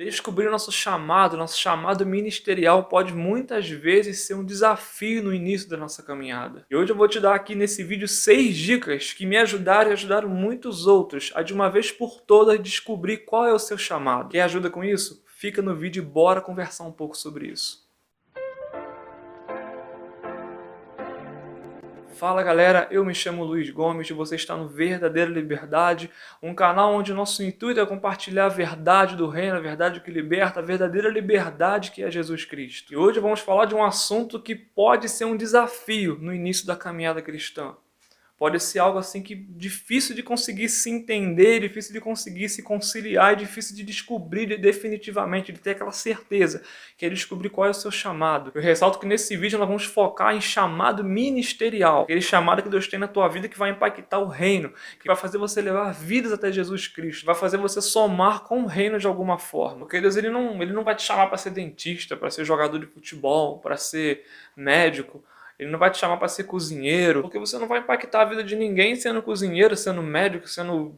Descobrir nosso chamado ministerial pode muitas vezes ser um desafio no início da nossa caminhada. E hoje eu vou te dar aqui nesse vídeo 6 dicas que me ajudaram e ajudaram muitos outros a de uma vez por todas descobrir qual é o seu chamado. Quer ajuda com isso? Fica no vídeo e bora conversar um pouco sobre isso. Fala galera, eu me chamo Luiz Gomes e você está no Verdadeira Liberdade, um canal onde o nosso intuito é compartilhar a verdade do reino, a verdade que liberta, a verdadeira liberdade que é Jesus Cristo. E hoje vamos falar de um assunto que pode ser um desafio no início da caminhada cristã. Pode ser algo assim que difícil de conseguir se entender, difícil de conseguir se conciliar, difícil de descobrir definitivamente, de ter aquela certeza, que é descobrir qual é o seu chamado. Eu ressalto que nesse vídeo nós vamos focar em chamado ministerial, aquele chamado que Deus tem na tua vida que vai impactar o reino, que vai fazer você levar vidas até Jesus Cristo, vai fazer você somar com o reino de alguma forma. Porque Deus ele não vai te chamar para ser dentista, para ser jogador de futebol, para ser médico. Ele não vai te chamar para ser cozinheiro, porque você não vai impactar a vida de ninguém sendo cozinheiro, sendo médico, sendo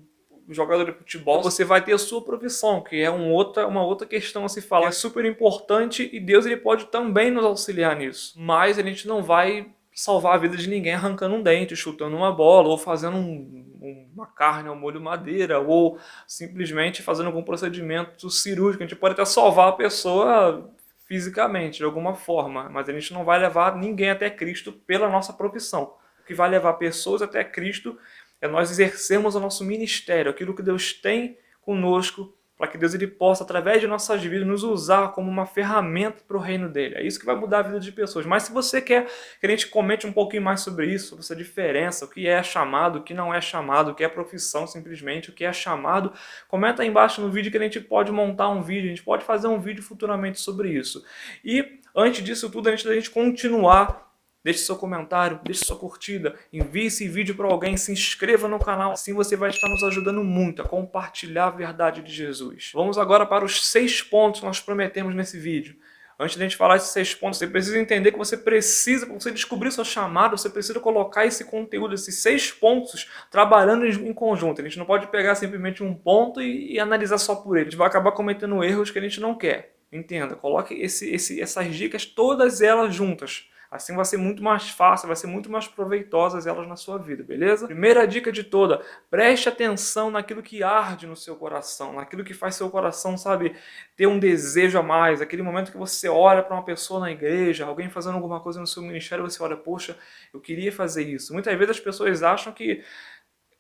jogador de futebol. Você vai ter a sua profissão, que é uma outra questão a se falar. É super importante e Deus ele pode também nos auxiliar nisso. Mas a gente não vai salvar a vida de ninguém arrancando um dente, chutando uma bola, ou fazendo uma carne ao molho madeira, ou simplesmente fazendo algum procedimento cirúrgico. A gente pode até salvar a pessoa fisicamente, de alguma forma, mas a gente não vai levar ninguém até Cristo pela nossa profissão. O que vai levar pessoas até Cristo é nós exercermos o nosso ministério, aquilo que Deus tem conosco, para que Deus ele possa, através de nossas vidas, nos usar como uma ferramenta para o reino dele. É isso que vai mudar a vida de pessoas. Mas se você quer que a gente comente um pouquinho mais sobre isso, sobre essa diferença, o que é chamado, o que não é chamado, o que é profissão simplesmente, o que é chamado, comenta aí embaixo no vídeo que a gente pode montar um vídeo, a gente pode fazer um vídeo futuramente sobre isso. E antes disso tudo, antes da gente continuar, deixe seu comentário, deixe sua curtida, envie esse vídeo para alguém, se inscreva no canal, assim você vai estar nos ajudando muito a compartilhar a verdade de Jesus. Vamos agora para os 6 pontos que nós prometemos nesse vídeo. Antes de a gente falar esses 6 pontos, você precisa entender que você precisa, para você descobrir sua chamada, você precisa colocar esse conteúdo, esses 6 pontos, trabalhando em conjunto. A gente não pode pegar simplesmente um ponto e analisar só por ele. A gente vai acabar cometendo erros que a gente não quer. Entenda, coloque essas dicas, todas elas juntas. Assim vai ser muito mais fácil, vai ser muito mais proveitosas elas na sua vida, beleza? Primeira dica de toda, preste atenção naquilo que arde no seu coração, naquilo que faz seu coração, sabe, ter um desejo a mais. Aquele momento que você olha para uma pessoa na igreja, alguém fazendo alguma coisa no seu ministério, você olha, poxa, eu queria fazer isso. Muitas vezes as pessoas acham que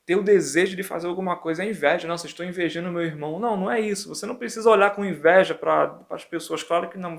ter o desejo de fazer alguma coisa é inveja. Não, vocês estão invejando meu irmão. Não, não é isso. Você não precisa olhar com inveja para as pessoas, claro que não.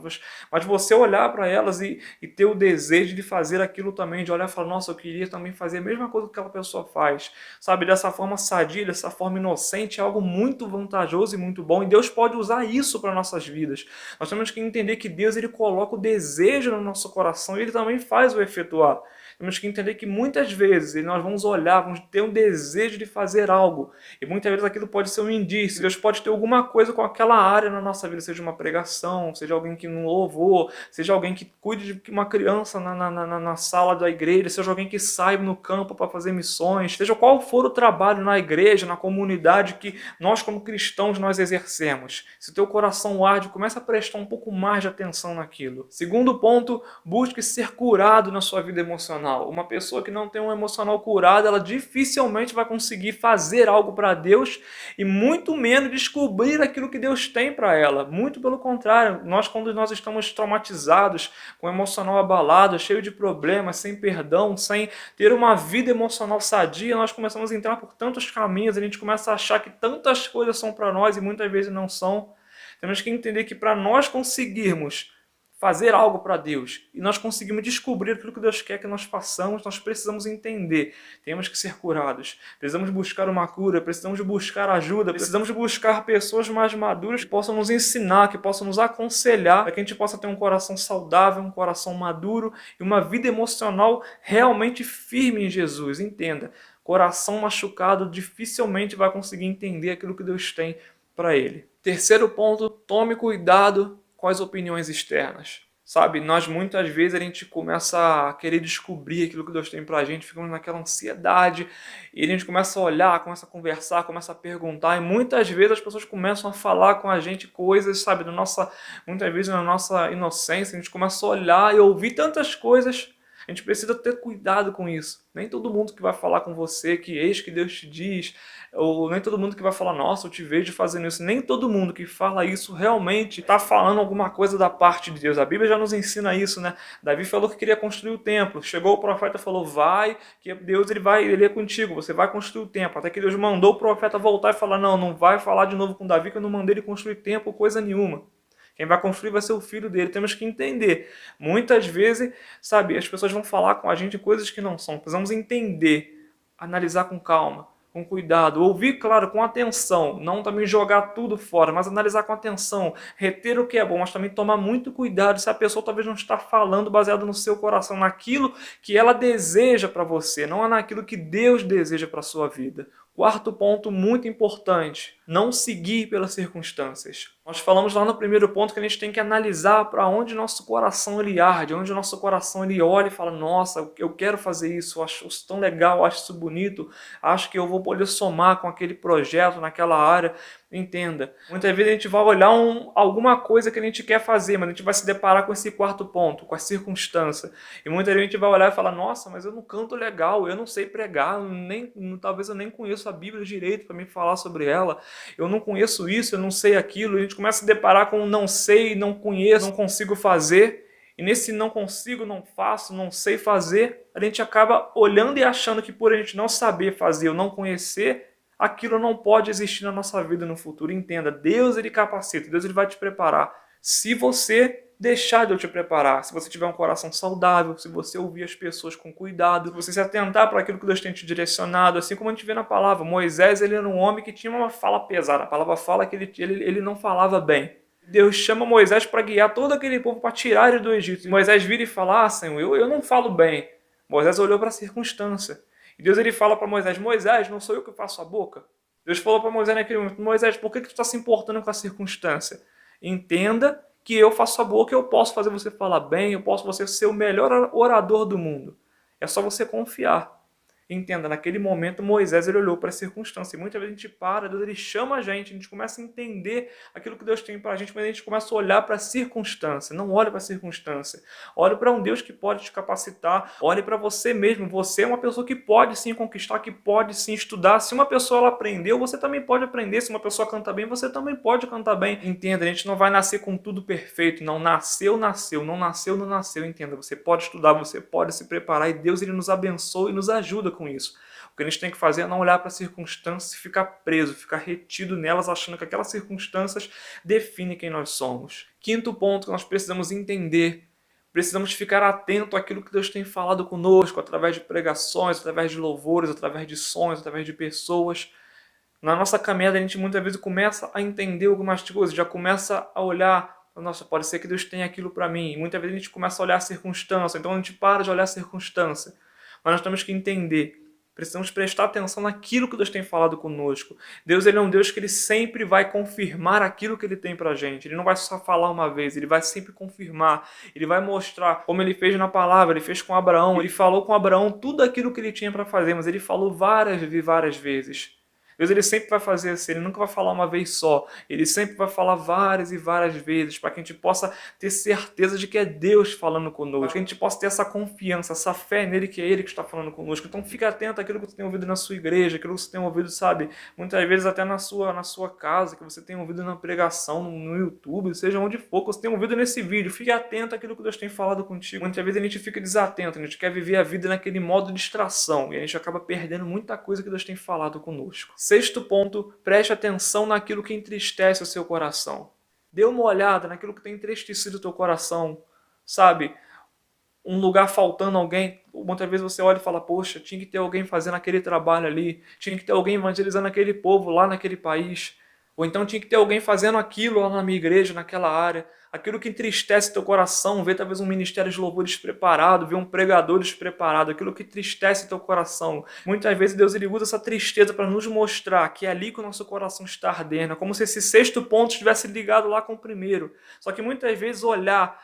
Mas você olhar para elas e ter o desejo de fazer aquilo também, de olhar e falar, nossa, eu queria também fazer a mesma coisa que aquela pessoa faz. Sabe, dessa forma sadia, dessa forma inocente, é algo muito vantajoso e muito bom. E Deus pode usar isso para nossas vidas. Nós temos que entender que Deus ele coloca o desejo no nosso coração e ele também faz o efetuar. Temos que entender que muitas vezes nós vamos olhar, vamos ter um desejo de fazer algo. E muitas vezes aquilo pode ser um indício. Deus pode ter alguma coisa com aquela área na nossa vida, seja uma pregação, seja alguém que não louvou, seja alguém que cuide de uma criança na sala da igreja, seja alguém que saiba no campo para fazer missões, seja qual for o trabalho na igreja, na comunidade que nós como cristãos nós exercemos. Se o teu coração arde, começa a prestar um pouco mais de atenção naquilo. Segundo ponto, busque ser curado na sua vida emocional. Uma pessoa que não tem um emocional curado, ela dificilmente vai conseguir fazer algo para Deus e muito menos descobrir aquilo que Deus tem para ela. Muito pelo contrário, quando nós estamos traumatizados, com o emocional abalado, cheio de problemas, sem perdão, sem ter uma vida emocional sadia, nós começamos a entrar por tantos caminhos, a gente começa a achar que tantas coisas são para nós e muitas vezes não são. Temos que entender que para nós conseguirmos fazer algo para Deus e nós conseguimos descobrir aquilo que Deus quer que nós façamos, nós precisamos entender, temos que ser curados, precisamos buscar uma cura, precisamos buscar ajuda, precisamos buscar pessoas mais maduras que possam nos ensinar, que possam nos aconselhar, para que a gente possa ter um coração saudável, um coração maduro e uma vida emocional realmente firme em Jesus. Entenda, coração machucado dificilmente vai conseguir entender aquilo que Deus tem para ele. Terceiro ponto, tome cuidado com as opiniões externas. Sabe, nós muitas vezes a gente começa a querer descobrir aquilo que Deus tem pra gente, ficamos naquela ansiedade, e a gente começa a olhar, começa a conversar, começa a perguntar, e muitas vezes as pessoas começam a falar com a gente coisas, sabe, muitas vezes na nossa inocência, a gente começa a olhar e ouvir tantas coisas. A gente precisa ter cuidado com isso. Nem todo mundo que vai falar com você que eis que Deus te diz, ou nem todo mundo que vai falar, nossa, eu te vejo fazendo isso. Nem todo mundo que fala isso realmente está falando alguma coisa da parte de Deus. A Bíblia já nos ensina isso, né? Davi falou que queria construir o templo. Chegou o profeta e falou, vai, que Deus ele é contigo, você vai construir o templo. Até que Deus mandou o profeta voltar e falar, não, não vai falar de novo com Davi, que eu não mandei ele construir templo, coisa nenhuma. Quem vai construir vai ser o filho dele. Temos que entender. Muitas vezes, sabe, as pessoas vão falar com a gente coisas que não são. Precisamos entender, analisar com calma, com cuidado, ouvir, claro, com atenção. Não também jogar tudo fora, mas analisar com atenção, reter o que é bom, mas também tomar muito cuidado se a pessoa talvez não está falando baseado no seu coração, naquilo que ela deseja para você, não é naquilo que Deus deseja para a sua vida. Quarto ponto muito importante, não seguir pelas circunstâncias. Nós falamos lá no primeiro ponto que a gente tem que analisar para onde nosso coração ele arde, onde nosso coração ele olha e fala, nossa, eu quero fazer isso, eu acho isso tão legal, eu acho isso bonito, acho que eu vou poder somar com aquele projeto, naquela área. Entenda, muitas vezes a gente vai olhar alguma coisa que a gente quer fazer, mas a gente vai se deparar com esse quarto ponto, com a circunstância. E muitas vezes a gente vai olhar e falar, nossa, mas eu não canto legal, eu não sei pregar, talvez eu nem conheço a Bíblia direito para me falar sobre ela, eu não conheço isso, eu não sei aquilo. E a gente começa a se deparar com não sei, não conheço, não consigo fazer. E nesse não consigo, não faço, não sei fazer, a gente acaba olhando e achando que por a gente não saber fazer ou não conhecer, aquilo não pode existir na nossa vida no futuro. Entenda, Deus ele capacita, Deus ele vai te preparar. Se você deixar de eu te preparar, se você tiver um coração saudável, se você ouvir as pessoas com cuidado, se você se atentar para aquilo que Deus tem te direcionado, assim como a gente vê na palavra, Moisés ele era um homem que tinha uma fala pesada, a palavra fala que ele não falava bem. Deus chama Moisés para guiar todo aquele povo para tirar ele do Egito. E Moisés vira e fala, Senhor, eu não falo bem. Moisés olhou para a circunstância. E Deus ele fala para Moisés, Moisés, não sou eu que faço a boca? Deus falou para Moisés naquele momento, Moisés, por que tu está se importando com a circunstância? Entenda que eu faço a boca, eu posso fazer você falar bem, eu posso você ser o melhor orador do mundo. É só você confiar. Entenda, naquele momento Moisés ele olhou para a circunstância. E muitas vezes a gente para, Deus ele chama a gente começa a entender aquilo que Deus tem para a gente, mas a gente começa a olhar para a circunstância. Não olhe para a circunstância. Olhe para um Deus que pode te capacitar. Olhe para você mesmo. Você é uma pessoa que pode sim conquistar, que pode sim estudar. Se uma pessoa ela aprendeu, você também pode aprender. Se uma pessoa canta bem, você também pode cantar bem. Entenda, a gente não vai nascer com tudo perfeito. Não nasceu, nasceu. Não nasceu, não nasceu. Entenda, você pode estudar, você pode se preparar e Deus ele nos abençoa e nos ajuda com isso. O que a gente tem que fazer é não olhar para as circunstâncias e ficar preso, ficar retido nelas, achando que aquelas circunstâncias definem quem nós somos. Quinto ponto que nós precisamos entender, precisamos ficar atento àquilo que Deus tem falado conosco, através de pregações, através de louvores, através de sonhos, através de pessoas. Na nossa caminhada a gente muitas vezes começa a entender algumas coisas, já começa a olhar, nossa, pode ser que Deus tenha aquilo para mim. E muitas vezes a gente começa a olhar a circunstância, então a gente para de olhar a circunstância. Mas nós temos que entender, precisamos prestar atenção naquilo que Deus tem falado conosco. Deus ele é um Deus que ele sempre vai confirmar aquilo que ele tem pra gente. Ele não vai só falar uma vez, ele vai sempre confirmar. Ele vai mostrar como ele fez na palavra, ele fez com Abraão. Ele falou com Abraão tudo aquilo que ele tinha para fazer, mas ele falou várias e várias vezes. Deus ele sempre vai fazer assim, ele nunca vai falar uma vez só, ele sempre vai falar várias e várias vezes, para que a gente possa ter certeza de que é Deus falando conosco, que a gente possa ter essa confiança, essa fé nele, que é ele que está falando conosco. Então fica atento àquilo que você tem ouvido na sua igreja, àquilo que você tem ouvido, sabe, muitas vezes até na sua casa, que você tem ouvido na pregação, no YouTube, seja onde for, que você tem ouvido nesse vídeo. Fique atento àquilo que Deus tem falado contigo. Muitas vezes a gente fica desatento, a gente quer viver a vida naquele modo de distração, e a gente acaba perdendo muita coisa que Deus tem falado conosco. Sexto ponto, preste atenção naquilo que entristece o seu coração. Dê uma olhada naquilo que tem entristecido o teu coração, sabe? Um lugar faltando alguém, muitas vezes você olha e fala, poxa, tinha que ter alguém fazendo aquele trabalho ali, tinha que ter alguém evangelizando aquele povo lá naquele país, ou então tinha que ter alguém fazendo aquilo lá na minha igreja, naquela área. Aquilo que entristece teu coração, ver talvez um ministério de louvor despreparado, ver um pregador despreparado, aquilo que entristece teu coração. Muitas vezes Deus ele usa essa tristeza para nos mostrar que é ali que o nosso coração está ardendo, como se esse sexto ponto estivesse ligado lá com o primeiro. Só que muitas vezes olhar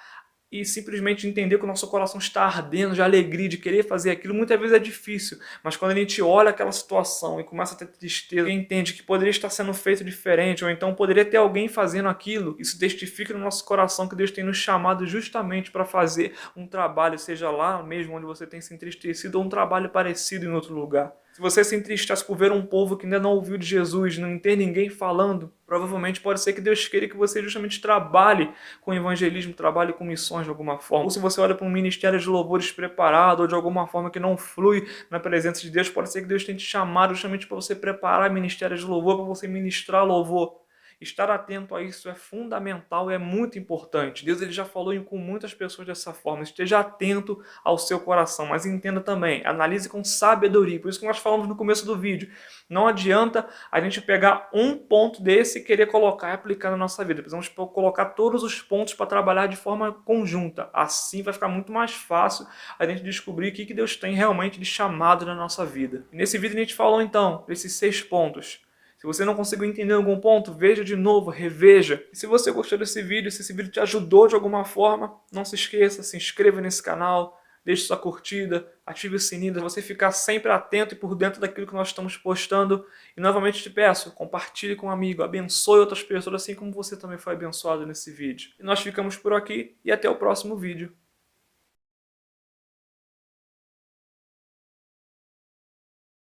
e simplesmente entender que o nosso coração está ardendo de alegria, de querer fazer aquilo, muitas vezes é difícil. Mas quando a gente olha aquela situação e começa a ter tristeza, e entende que poderia estar sendo feito diferente, ou então poderia ter alguém fazendo aquilo, isso testifica no nosso coração que Deus tem nos chamado justamente para fazer um trabalho, seja lá mesmo onde você tem se entristecido, ou um trabalho parecido em outro lugar. Se você se entristece por ver um povo que ainda não ouviu de Jesus, não tem ninguém falando, provavelmente pode ser que Deus queira que você justamente trabalhe com evangelismo, trabalhe com missões de alguma forma. Ou se você olha para um ministério de louvores preparado, ou de alguma forma que não flui na presença de Deus, pode ser que Deus tenha te chamado justamente para você preparar ministério de louvor, para você ministrar louvor. Estar atento a isso é fundamental e é muito importante. Deus ele já falou com muitas pessoas dessa forma. Esteja atento ao seu coração, mas entenda também, analise com sabedoria. Por isso que nós falamos no começo do vídeo. Não adianta a gente pegar um ponto desse e querer colocar e aplicar na nossa vida. Precisamos colocar todos os pontos para trabalhar de forma conjunta. Assim vai ficar muito mais fácil a gente descobrir o que Deus tem realmente de chamado na nossa vida. E nesse vídeo a gente falou então desses 6 pontos. Se você não conseguiu entender algum ponto, veja de novo, reveja. E se você gostou desse vídeo, se esse vídeo te ajudou de alguma forma, não se esqueça, se inscreva nesse canal, deixe sua curtida, ative o sininho para você ficar sempre atento e por dentro daquilo que nós estamos postando. E novamente te peço, compartilhe com um amigo, abençoe outras pessoas assim como você também foi abençoado nesse vídeo. E nós ficamos por aqui e até o próximo vídeo.